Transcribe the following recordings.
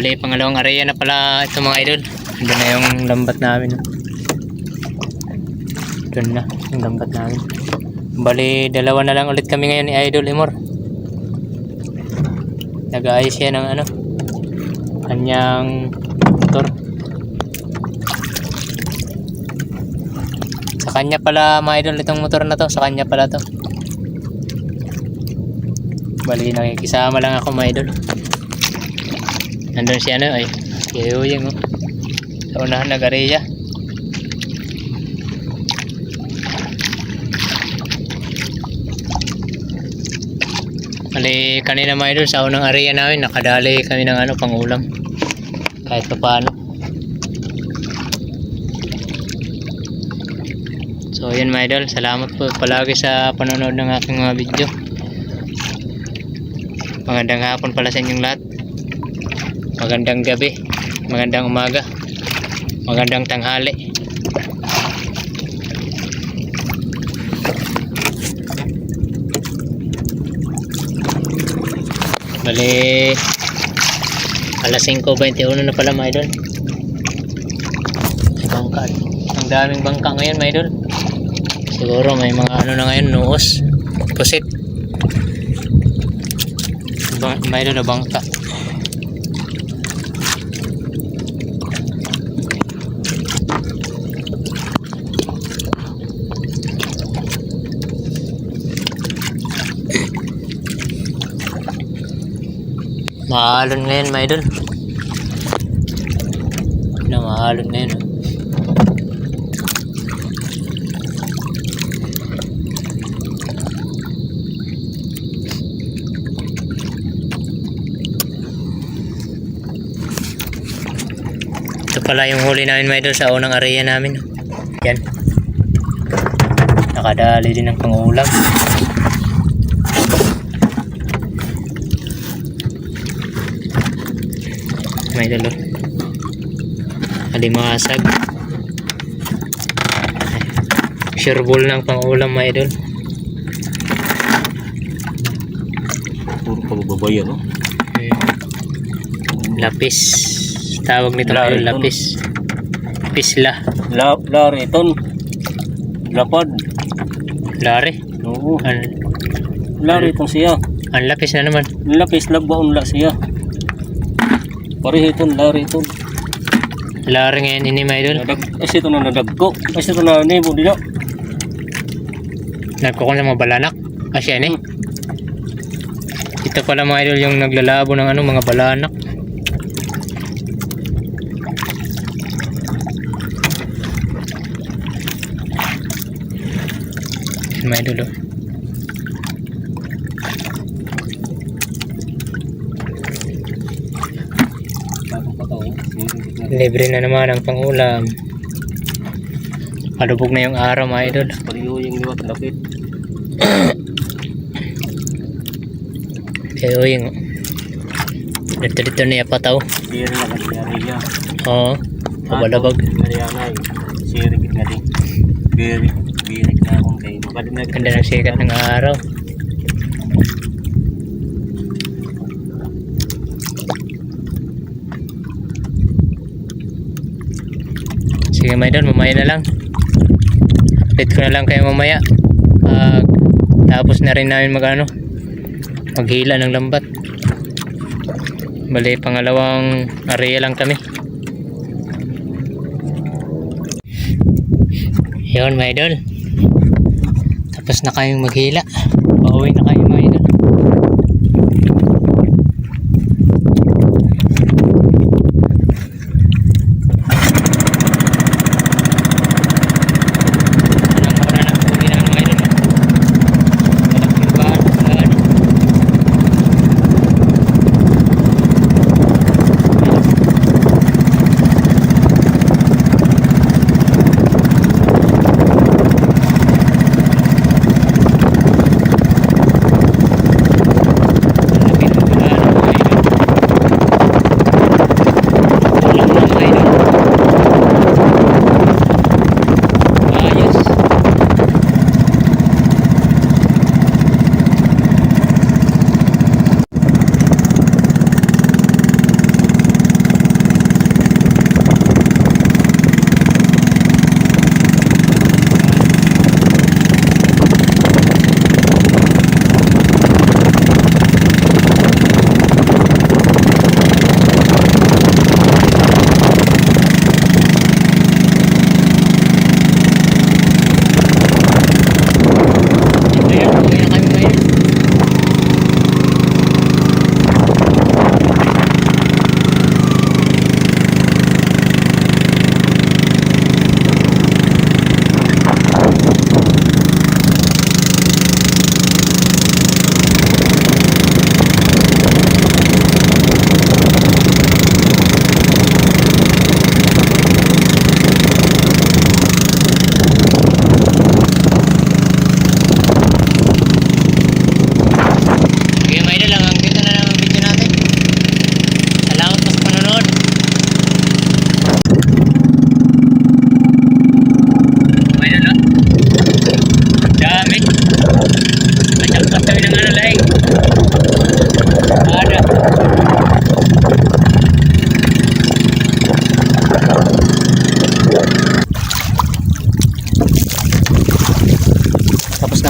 Bali, pangalawang area na pala ito mga idol. Doon na yung lambat namin. Doon na yung lambat namin. Bali, dalawa na lang ulit kami ngayon ni Idol Imor. Nag-aayos siya ng ano, kanyang motor. Sa kanya pala mga idol itong motor na to. Sa kanya pala to. Bali, nakikisama lang ako mga idol. Nandun si ano ay Kiyuyeng oh. Sa unahan nag-areya. Bali, kanina mga idol sa unang area namin nakadali kami ng ano, pangulam kahit pa paano. So yun mga idol, salamat po palagi sa panonood ng aking mga video. Magandang hapon pala sa inyong lahat. Magandang gabi, magandang umaga, magandang tanghali. Bali, alas 5:21 na pala mga idol. Bangka, ang daming bangka ngayon mga idol. Siguro may mga ano na ngayon, nuos, pusit. Mga idol na bangka. Mahalon ngayon mga idol. Mahalon ngayon oh. Ito pala yung huli namin mga idol sa unang area namin. Yan. Nakadali din ng pangulam. May dalo alimasag, sure ball ng pangulam mga idol. Puro pagbabayan no? Lapis tawag nito ngayon, lapis pisla. Lari iton lapad lari. oo lari itong siya Ang lapis na naman. lapis lagbaon la siya pare iton lari iton Lari ngayon ini mga idol. ito na nadagko ito na nemo dito Nagkukon sa mga balanak. Asya ni. Ito pala mga idol yung naglalabo ng ano, mga balanak. Mga idol oh. Libre na naman ang pangulam. Palubog na yung araw mga idol. pariyo yung liwat lapit Kaya yung dito na yapataw. diri na kasi area Oo. Kabalabag. Mariana sirigit na din birik na akong kayo makadinag Ganda ng sikat ng araw. Sige mga idol, mamaya na lang. Update ko na lang kayo mamaya. Tapos na rin namin maghila ng lambat. Bali, pangalawang area lang kami. Yun mga idol. Tapos na kayong maghila. Pauwi na kayo mga idol.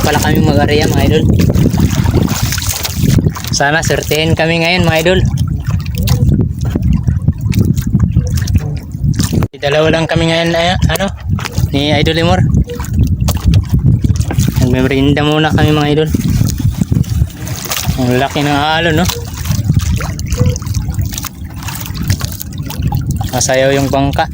pala kami mag-area mga idol. Sana sertein kami ngayon mga idol. Dalawa lang kami ngayon ni Idol Limor. Nagmemerinda muna kami mga idol. Ang laki ng alon, no? Masayaw yung bangka.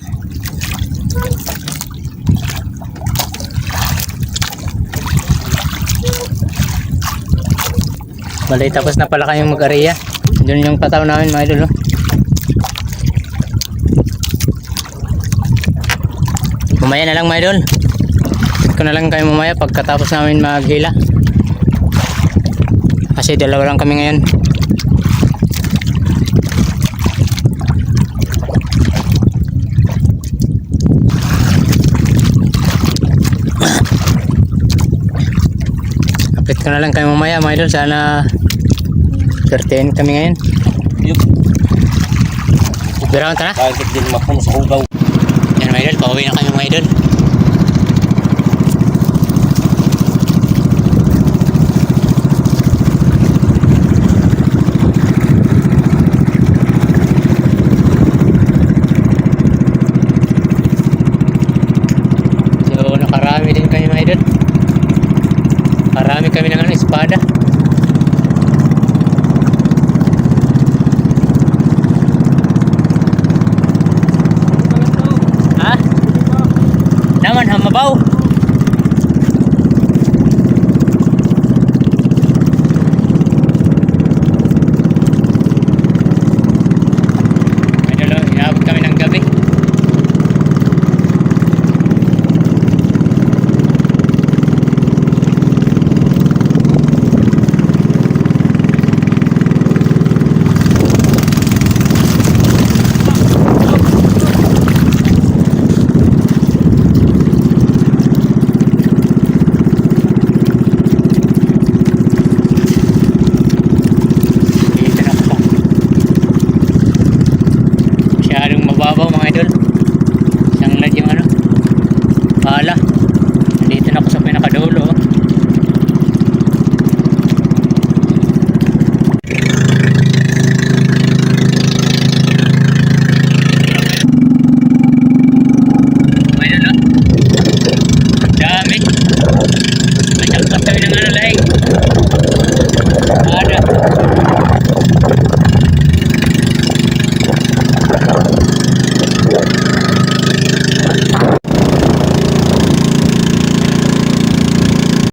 Balay, tapos na pala kayong mag-area. Doon yung pataw namin mga idol, no? Mamaya na lang mga idol. Ko na lang kayo mamaya pagkatapos namin maghila. Kasi dalawa lang kami ngayon. Update ko na lang kayo mamaya mga idol. Sana 13 kami ngayon. Yup. Birawan ka na? Bakit din makon sa ugaw? Yan mga idol, pauwi na kami mga idol. So nakarami din kami mga idol. Marami kami ng espada. Ha? Naman hamabaw.